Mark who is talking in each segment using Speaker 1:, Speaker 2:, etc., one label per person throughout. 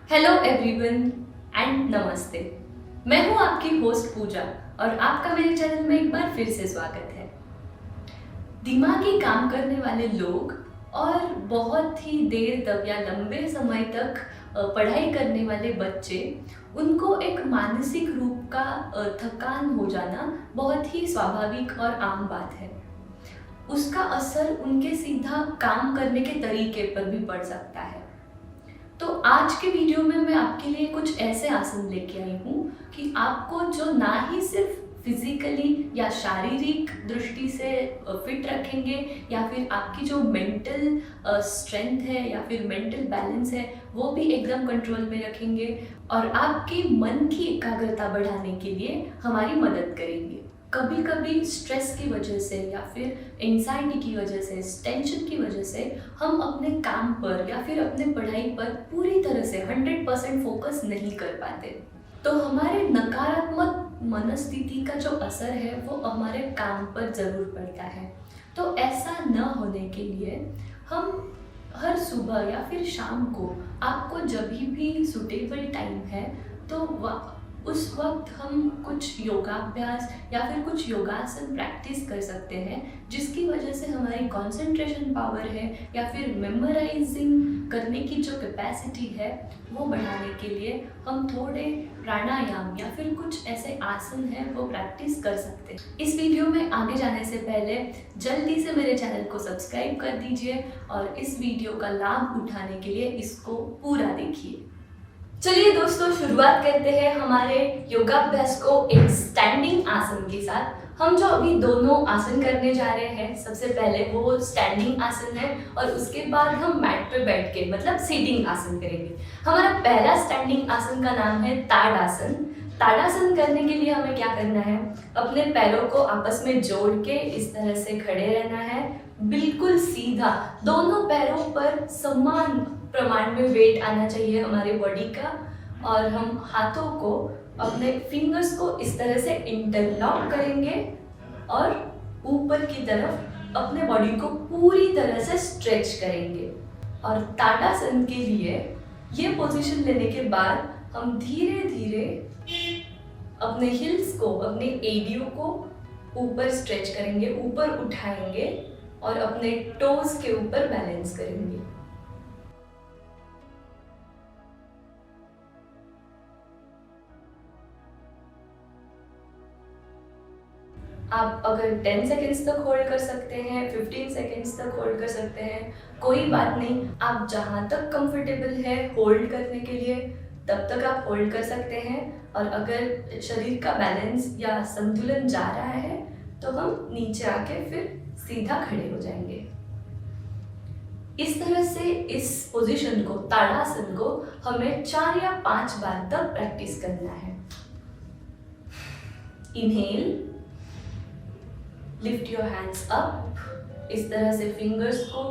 Speaker 1: Hello everyone and नमस्ते। मैं हूं आपकी होस्ट पूजा और आपका मेरे चैनल में एक बार फिर से स्वागत है। दिमागी काम करने वाले लोग और बहुत ही देर तक या लंबे समय तक पढ़ाई करने वाले बच्चे, उनको एक मानसिक रूप का थकान हो जाना बहुत ही स्वाभाविक और आम बात है। उसका असर उनके सीधा काम करने के तरीके पर भी पड़ सकता है। तो आज के वीडियो में मैं आपके लिए कुछ ऐसे आसन लेके आई हूँ कि आपको जो ना ही सिर्फ फिजिकली या शारीरिक दृष्टि से फिट रखेंगे या फिर आपकी जो मेंटल स्ट्रेंथ है या फिर मेंटल बैलेंस है वो भी एकदम कंट्रोल में रखेंगे और आपके मन की एकाग्रता बढ़ाने के लिए हमारी मदद करेंगे। कभी कभी स्ट्रेस की वजह से या फिर एंजाइटी की वजह से, टेंशन की वजह से हम अपने काम पर या फिर अपने पढ़ाई पर पूरी तरह से 100% फोकस नहीं कर पाते। तो हमारे नकारात्मक मनस्थिति का जो असर है वो हमारे काम पर ज़रूर पड़ता है। तो ऐसा न होने के लिए हम हर सुबह या फिर शाम को, आपको जब भी सूटेबल टाइम है तो उस वक्त हम कुछ योगाभ्यास या फिर कुछ योगासन प्रैक्टिस कर सकते हैं, जिसकी वजह से हमारी कंसंट्रेशन पावर है या फिर मेमोराइजिंग करने की जो कैपेसिटी है वो बढ़ाने के लिए हम थोड़े प्राणायाम या फिर कुछ ऐसे आसन हैं वो प्रैक्टिस कर सकते हैं। इस वीडियो में आगे जाने से पहले जल्दी से मेरे चैनल को सब्सक्राइब कर दीजिए और इस वीडियो का लाभ उठाने के लिए इसको पूरा देखिए। चलिए दोस्तों, शुरुआत करते हैं हमारे योगाभ्यास को एक स्टैंडिंग आसन के साथ। हम जो अभी दोनों आसन करने जा रहे हैं, सबसे पहले वो स्टैंडिंग आसन है और उसके बाद हम मैट पे बैठ के मतलब सीटिंग आसन करेंगे। हमारा पहला स्टैंडिंग आसन का नाम है ताड़ासन। ताड़ासन करने के लिए हमें क्या करना है, अपने पैरों को आपस में जोड़ के इस तरह से खड़े रहना है, बिल्कुल सीधा। दोनों पैरों पर समान प्रमाण में वेट आना चाहिए हमारे बॉडी का और हम हाथों को, अपने फिंगर्स को इस तरह से इंटरलॉक करेंगे और ऊपर की तरफ अपने बॉडी को पूरी तरह से स्ट्रेच करेंगे। और ताड़ासन के लिए ये पोजीशन लेने के बाद हम धीरे धीरे अपने हिल्स को, अपने एडियो को ऊपर स्ट्रेच करेंगे, ऊपर उठाएंगे और अपने टोज के ऊपर बैलेंस करेंगे। आप अगर 10 सेकेंड्स तक होल्ड कर सकते हैं, 15 सेकेंड्स तक होल्ड कर सकते हैं, कोई बात नहीं। आप जहाँ तक कंफर्टेबल है होल्ड करने के लिए तब तक आप होल्ड कर सकते हैं। और अगर शरीर का बैलेंस या संतुलन जा रहा है तो हम नीचे आके फिर सीधा खड़े हो जाएंगे। इस तरह से इस पोजीशन को, ताड़ासन को, हमें 4 या 5 बार तक प्रैक्टिस करना है। Inhale, lift your hands up. इस तरह से फिंगर्स को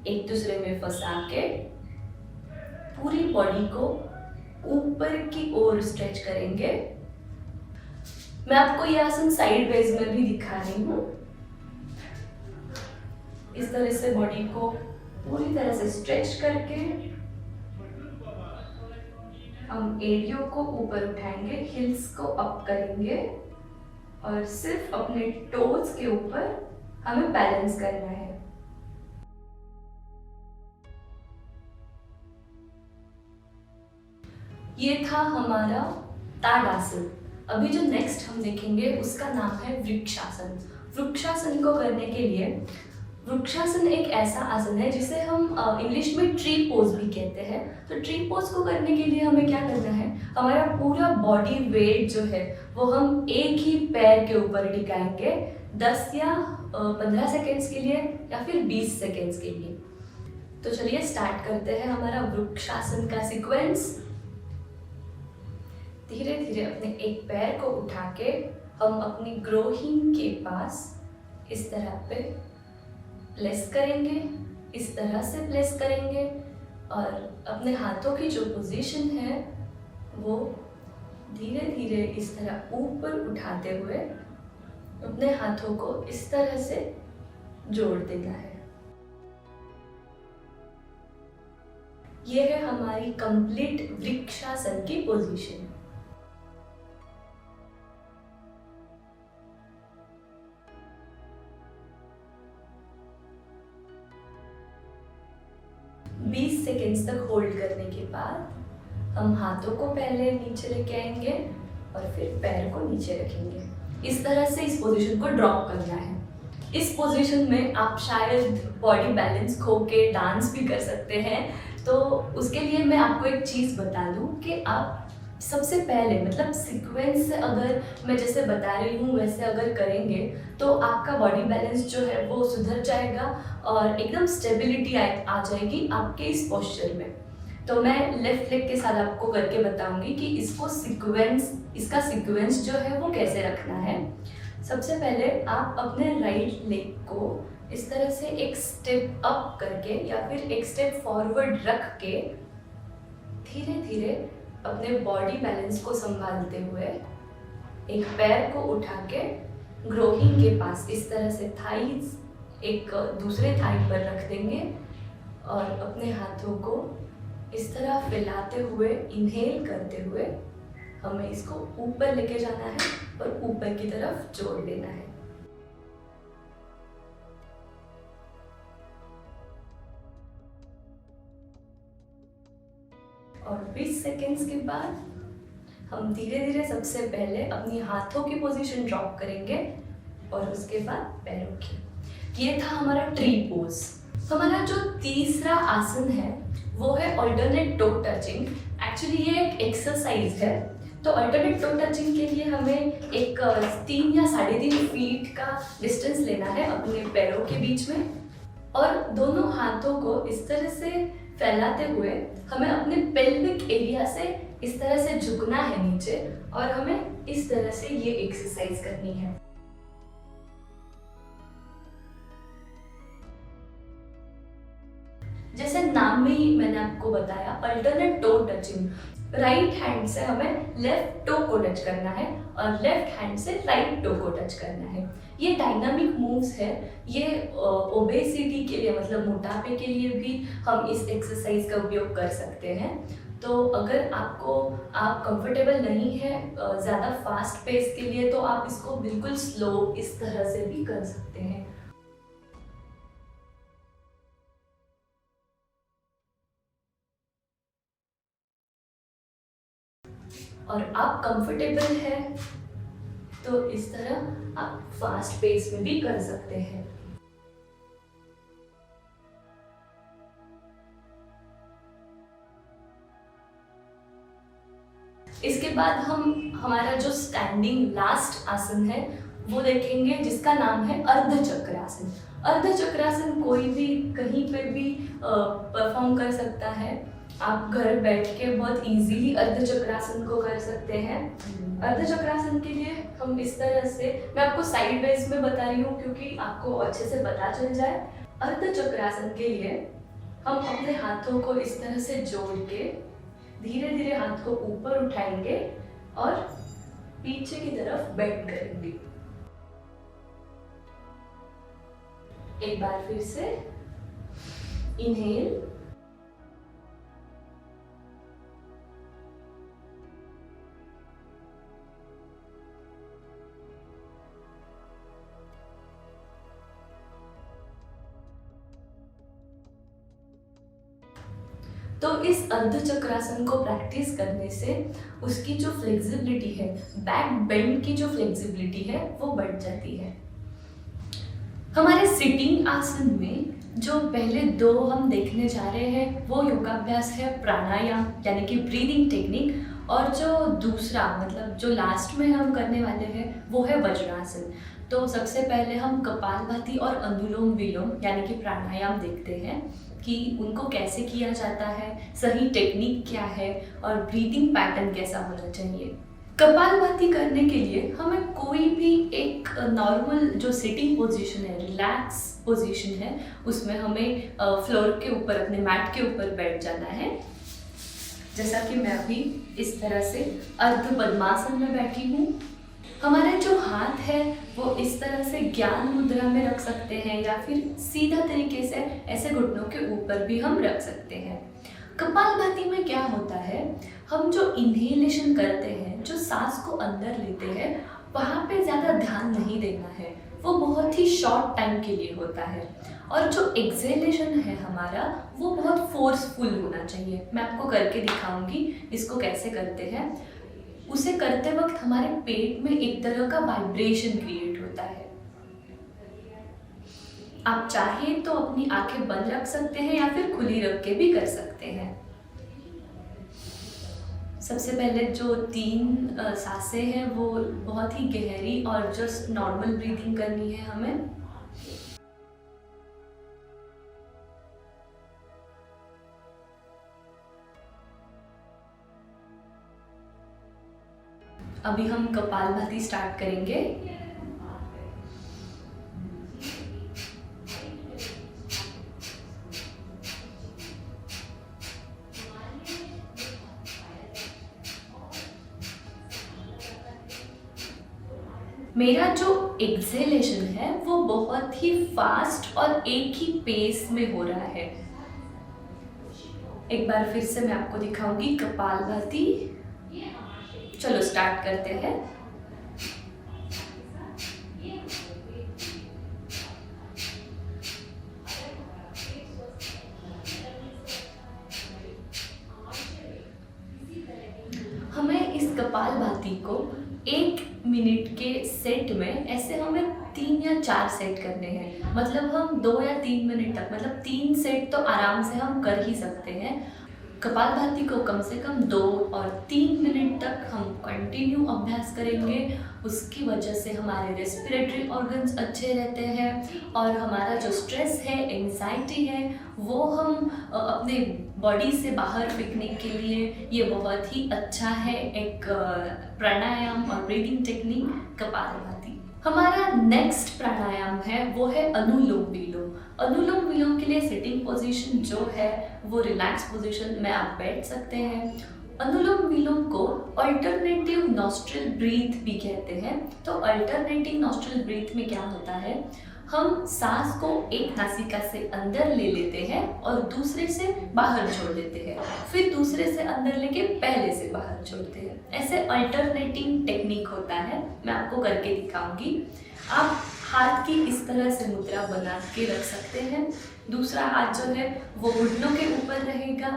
Speaker 1: एक दूसरे में फंसा के पूरी बॉडी को ऊपर की ओर स्ट्रेच करेंगे। मैं आपको ये आसन साइड वेज में भी दिखा रही हूँ। इस तरह से बॉडी को पूरी तरह से स्ट्रेच करके हम एडियो को ऊपर उठाएंगे, हिल्स को अप करेंगे और सिर्फ अपने टोज के ऊपर हमें बैलेंस करना है। ये था हमारा ताड़ासन। अभी जो नेक्स्ट हम देखेंगे उसका नाम है वृक्षासन। वृक्षासन को करने के लिए, वृक्षासन एक ऐसा आसन है जिसे हम इंग्लिश में ट्री पोज भी कहते हैं। तो ट्री पोज को करने के लिए हमें क्या करना है, हमारा पूरा बॉडी वेट जो है वो हम एक ही पैर के ऊपर टिकाएंगे 10 या 15 सेकेंड्स के लिए या फिर 20 सेकेंड्स के लिए। तो चलिए स्टार्ट करते हैं हमारा वृक्षासन का सीक्वेंस। धीरे धीरे अपने एक पैर को उठा के हम अपनी ग्रोहिन के पास इस तरह पे प्लेस करेंगे, इस तरह से प्लेस करेंगे और अपने हाथों की जो पोजीशन है वो धीरे धीरे इस तरह ऊपर उठाते हुए अपने हाथों को इस तरह से जोड़ देना है। ये है हमारी कंप्लीट वृक्षासन की पोजीशन। बीस सेकेंड्स तक होल्ड करने के बाद हम हाथों को पहले नीचे लेके आएंगे और फिर पैर को नीचे रखेंगे। इस तरह से इस पोजीशन को ड्रॉप करना है। इस पोजीशन में आप शायद बॉडी बैलेंस खो के डांस भी कर सकते हैं। तो उसके लिए मैं आपको एक चीज़ बता दूं कि आप सबसे पहले मतलब सीक्वेंस से अगर मैं जैसे बता रही हूँ वैसे अगर करेंगे तो आपका बॉडी बैलेंस जो है वो सुधर जाएगा और एकदम स्टेबिलिटी आ जाएगी आपके इस पोस्चर में। तो मैं लेफ्ट लेग के साथ आपको करके बताऊंगी कि इसका सीक्वेंस जो है वो कैसे रखना है। सबसे पहले आप अपने राइट लेग को इस तरह से एक स्टेप अप करके या फिर एक स्टेप फॉरवर्ड रख के धीरे धीरे अपने बॉडी बैलेंस को संभालते हुए एक पैर को उठा के ग्रोहिंग के पास इस तरह से थाइज एक दूसरे थाई पर रख देंगे और अपने हाथों को इस तरह फैलाते हुए इनहेल करते हुए हमें इसको ऊपर लेके जाना है और ऊपर की तरफ जोड़ देना है। और 20 सेकेंड्स के बाद हम धीरे धीरे सबसे पहले अपनी हाथों की पोजीशन ड्रॉप करेंगे और उसके बाद पैरों की। ये था हमारा ट्री पोज। हमारा जो तीसरा आसन है वो है अल्टरनेट टो टचिंग। एक्चुअली ये एक एक्सरसाइज है। तो अल्टरनेट टो टचिंग के लिए हमें एक 3 या 3.5 फीट का डिस्टेंस लेना है अपने पैरों के बीच में और दोनों हाथों को इस तरह से फैलाते हुए हमें अपने पेल्विक एरिया से इस तरह से झुकना है नीचे और हमें इस तरह से ये एक्सरसाइज करनी है। जैसे नाम में ही मैंने आपको बताया alternate toe touching. Right hand से हमें लेफ्ट टो को टच करना है और लेफ्ट हैंड से राइट टो को टच करना है। ये डायनामिक मूव्स है। ये ओबेसिटी के लिए मतलब मोटापे के लिए भी हम इस एक्सरसाइज का उपयोग कर सकते हैं। तो अगर आप कंफर्टेबल नहीं है ज़्यादा फास्ट पेस के लिए तो आप इसको बिल्कुल स्लो इस तरह से भी कर सकते हैं। और आप कंफर्टेबल है तो इस तरह आप फास्ट पेस में भी कर सकते हैं। इसके बाद हम हमारा जो स्टैंडिंग लास्ट आसन है वो देखेंगे जिसका नाम है अर्धचक्रासन। अर्धचक्रासन कोई भी कहीं पे भी परफॉर्म कर सकता है। आप घर बैठ के बहुत इजीली अर्धचक्रासन को कर सकते हैं। अर्धचक्रासन के लिए हम इस तरह से मैं आपको साइड वाइज में बता रही हूँ क्योंकि आपको अच्छे से पता चल जाए। अर्धचक्रासन के लिए हम अपने हाथों को इस तरह से जोड़ के धीरे धीरे हाथ को ऊपर उठाएंगे और पीछे की तरफ बेंड करेंगे। एक बार फिर से इनहेल तो इस अर्धचक्रासन को प्रैक्टिस करने से उसकी जो फ्लेक्सिबिलिटी है, बैक बेंड की जो फ्लेक्सिबिलिटी है वो बढ़ जाती है। हमारे सिटिंग आसन में जो पहले 2 हम देखने जा रहे हैं वो योगाभ्यास है प्राणायाम यानी कि ब्रीदिंग टेक्निक और जो दूसरा मतलब जो लास्ट में हम करने वाले हैं वो है वज्रासन। तो सबसे पहले हम कपालभाति और अनुलोम विलोम यानी कि प्राणायाम देखते हैं कि उनको कैसे किया जाता है, सही टेक्निक क्या है और ब्रीदिंग पैटर्न कैसा होना चाहिए। कपालभाति करने के लिए हमें कोई भी एक नॉर्मल जो सिटिंग पोजीशन है, रिलैक्स पोजीशन है, उसमें हमें फ्लोर के ऊपर अपने मैट के ऊपर बैठ जाना है। जैसा कि मैं अभी इस तरह से अर्ध पद्मासन में बैठी हूँ। हमारे जो हाथ है वो इस तरह से ज्ञान मुद्रा में रख सकते हैं या फिर सीधा तरीके से ऐसे घुटनों के ऊपर भी हम रख सकते हैं। कपालभाति में क्या होता है, हम जो इन्हेलेशन करते हैं, जो सांस को अंदर लेते हैं, वहाँ पे ज़्यादा ध्यान नहीं देना है, वो बहुत ही शॉर्ट टाइम के लिए होता है। और जो एक्सेलेशन है हमारा, वो बहुत फोर्सफुल होना चाहिए। मैं आपको करके दिखाऊंगी इसको कैसे करते हैं। उसे करते वक्त हमारे पेट में एक तरह का वाइब्रेशन क्रिएट होता है। आप चाहे तो अपनी आंखें बंद रख सकते हैं या फिर खुली रख के भी कर सकते हैं। सबसे पहले जो 3 सांसें हैं वो बहुत ही गहरी और जस्ट नॉर्मल ब्रीदिंग करनी है हमें। अभी हम कपालभाति स्टार्ट करेंगे। मेरा जो एक्सेलेशन है वो बहुत ही फास्ट और एक ही पेस में हो रहा है। एक बार फिर से मैं आपको दिखाऊंगी कपालभाति। चलो स्टार्ट करते हैं। हमें इस कपालभाति को 1 मिनट के सेट में ऐसे हमें 3 या 4 सेट करने हैं। मतलब हम 2 या 3 मिनट तक, मतलब 3 सेट तो आराम से हम कर ही सकते हैं। कपालभाति को कम से कम 2 और 3 मिनट तक हम कंटिन्यू अभ्यास करेंगे। उसकी वजह से हमारे रेस्पिरेटरी ऑर्गन्स अच्छे रहते हैं और हमारा जो स्ट्रेस है, एंजाइटी है, वो हम अपने बॉडी से बाहर फेंकने के लिए ये बहुत ही अच्छा है एक प्राणायाम और ब्रीदिंग टेक्निक कपालभाति। हमारा नेक्स्ट प्राणायाम है वो है अनुलोम विलोम। अनुलोम विलोम के लिए सिटिंग पोजीशन जो है वो रिलैक्स पोजीशन में आप बैठ सकते हैं। अनुलोम विलोम को अल्टरनेटिव नॉस्ट्रिल ब्रीथ भी कहते हैं। तो अल्टरनेटिव नॉस्ट्रिल ब्रीथ में क्या होता है, हम सांस को एक नासिका से अंदर ले लेते हैं और दूसरे से बाहर छोड़ देते हैं, फिर दूसरे से अंदर लेके पहले से बाहर छोड़ते हैं। ऐसे अल्टरनेटिंग टेक्निक होता है, मैं आपको करके दिखाऊंगी। आप हाथ की इस तरह से मुद्रा बना के रख सकते हैं। दूसरा हाथ जो है वो घुटनों के ऊपर रहेगा।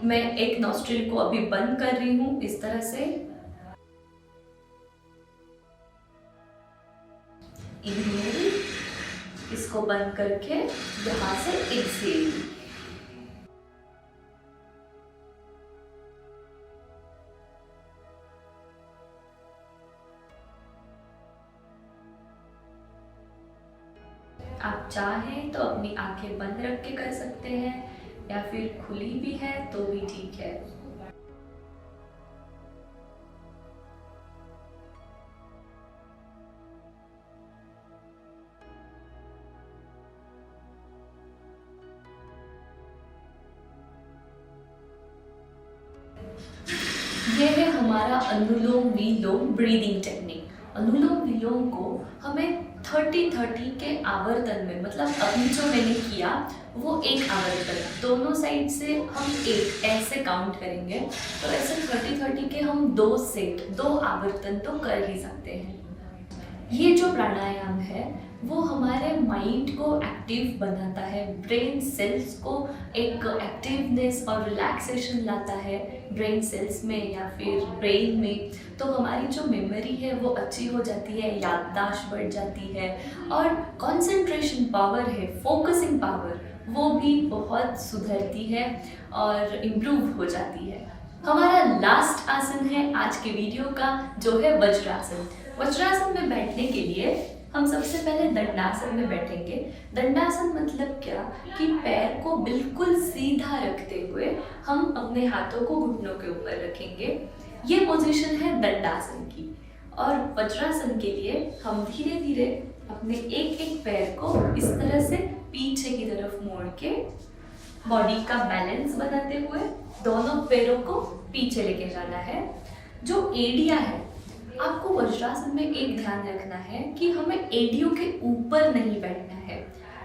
Speaker 1: मैं एक नॉस्ट्रिल को अभी बंद कर रही हूँ इस तरह से। इनहेल, इसको बंद करके यहाँ से एक्सहेल। आप चाहें तो अपनी आंखें बंद रख के कर सकते हैं या फिर खुली भी है तो भी ठीक है। ये है हमारा अनुलोम विलोम ब्रीदिंग टेक्निक। अनुलोम विलोम को हमें 30-30 के आवर्तन में, मतलब अभी जो मैंने किया वो एक आवर्तन, दोनों साइड से हम एक ऐसे काउंट करेंगे। तो ऐसे 30-30 के हम 2 सेट, 2 आवर्तन तो कर ही सकते हैं। ये जो प्राणायाम है वो हमारे माइंड को एक्टिव बनाता है, ब्रेन सेल्स को एक एक्टिवनेस और रिलैक्सेशन लाता है ब्रेन सेल्स में या फिर ब्रेन में। तो हमारी जो मेमोरी है वो अच्छी हो जाती है, याददाश्त बढ़ जाती है और कंसंट्रेशन पावर है, फोकसिंग पावर, वो भी बहुत सुधरती है और इम्प्रूव हो जाती है। हमारा लास्ट आसन है आज के वीडियो का, जो है वज्रासन। वज्रासन में बैठने के लिए हम सबसे पहले दंडासन में बैठेंगे। दंडासन मतलब क्या कि पैर को बिल्कुल सीधा रखते हुए हम अपने हाथों को घुटनों के ऊपर रखेंगे। ये पोजीशन है दंडासन की। और वज्रासन के लिए हम धीरे धीरे अपने एक एक पैर को इस तरह से पीछे की तरफ मोड़ के बॉडी का बैलेंस बनाते हुए दोनों पैरों को पीछे लेके जाना है। जो एडिया है, आपको वज्रासन में एक ध्यान रखना है कि हमें एडियो के ऊपर नहीं बैठना है।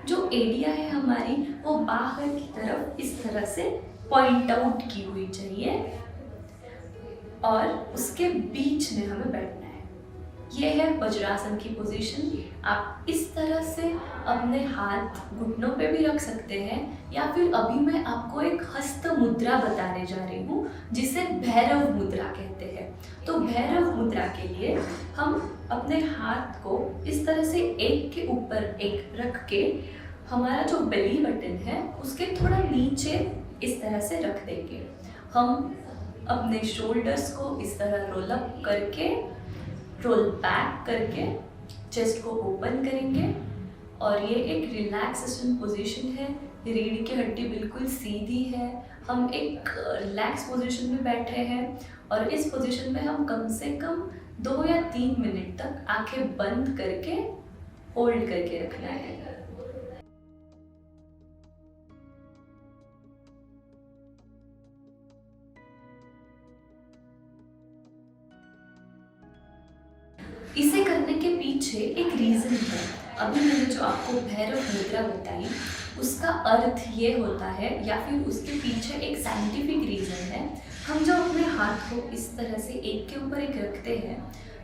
Speaker 1: जो एडिया है हमारी वो बाहर की तरफ इस तरह से पॉइंट आउट की हुई चाहिए और उसके बीच में हमें बैठना है। ये है वज्रासन की पोजीशन। आप इस तरह से अपने हाथ घुटनों पे भी रख सकते हैं, या फिर अभी मैं आपको एक हस्त मुद्रा बताने जा रही हूँ जिसे भैरव मुद्रा कहते हैं। तो भैरव मुद्रा के लिए हम अपने हाथ को इस तरह से एक के ऊपर एक रख के हमारा जो बेली बटन है उसके थोड़ा नीचे इस तरह से रख देंगे। हम अपने शोल्डर्स को इस तरह रोल अप करके, रोल बैक करके चेस्ट को ओपन करेंगे और ये एक रिलैक्सेशन पोजीशन है। रीढ़ की हड्डी बिल्कुल सीधी है, हम एक रिलैक्स पोजीशन में बैठे हैं और इस पोजीशन में हम कम से कम 2 या 3 मिनट तक आंखें बंद करके होल्ड करके रखना है। इसे करने के पीछे एक रीज़न है। अभी मैंने जो आपको भैरव मुद्रा बताई उसका अर्थ ये होता है, या फिर उसके पीछे एक साइंटिफिक रीज़न है। हम जो अपने हाथ को इस तरह से एक के ऊपर एक रखते हैं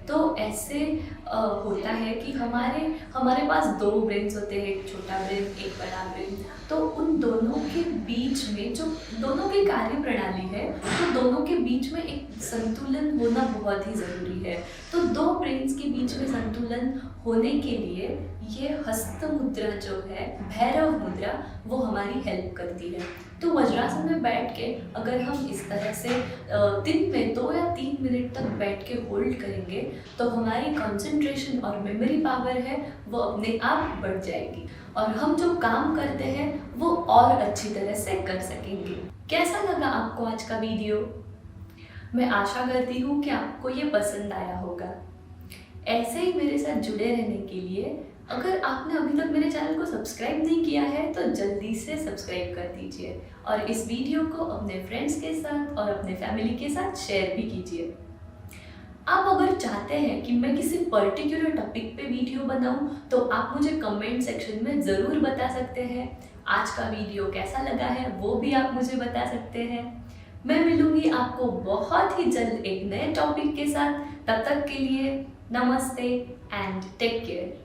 Speaker 1: तो ऐसे होता है कि हमारे पास 2 ब्रेन्स होते हैं, एक छोटा ब्रेन एक बड़ा ब्रेन। तो उन दोनों के बीच में जो दोनों की कार्य प्रणाली है, तो दोनों के बीच में एक संतुलन होना बहुत ही ज़रूरी है। तो 2 ब्रेन्स के बीच में संतुलन होने के लिए ये हस्त मुद्रा जो है भैरव मुद्रा वो हमारी हेल्प करती है। तो वज्रासन में बैठ के अगर हम इस तरह से दिन में 2 या 3 मिनट तक बैठ के होल्ड करेंगे तो हमारी कंसंट्रेशन और मेमोरी पावर है वो अपने आप बढ़ जाएगी और हम जो काम करते हैं वो और अच्छी तरह से कर सकेंगे। कैसा लगा आपको आज का वीडियो? मैं आशा करती हूँ कि आपको ये पसंद आया होगा। ऐसे ही मेरे साथ जुड़े रहने के लिए अगर आपने अभी तक मेरे चैनल को सब्सक्राइब नहीं किया है तो जल्दी से सब्सक्राइब कर दीजिए और इस वीडियो को अपने फ्रेंड्स के साथ और अपने फैमिली के साथ शेयर भी कीजिए। आप अगर चाहते हैं कि मैं किसी पर्टिकुलर टॉपिक पे वीडियो बनाऊं तो आप मुझे कमेंट सेक्शन में ज़रूर बता सकते हैं। आज का वीडियो कैसा लगा है वो भी आप मुझे बता सकते हैं। मैं मिलूंगी आपको बहुत ही जल्द एक नए टॉपिक के साथ। तब तक के लिए नमस्ते एंड टेक केयर।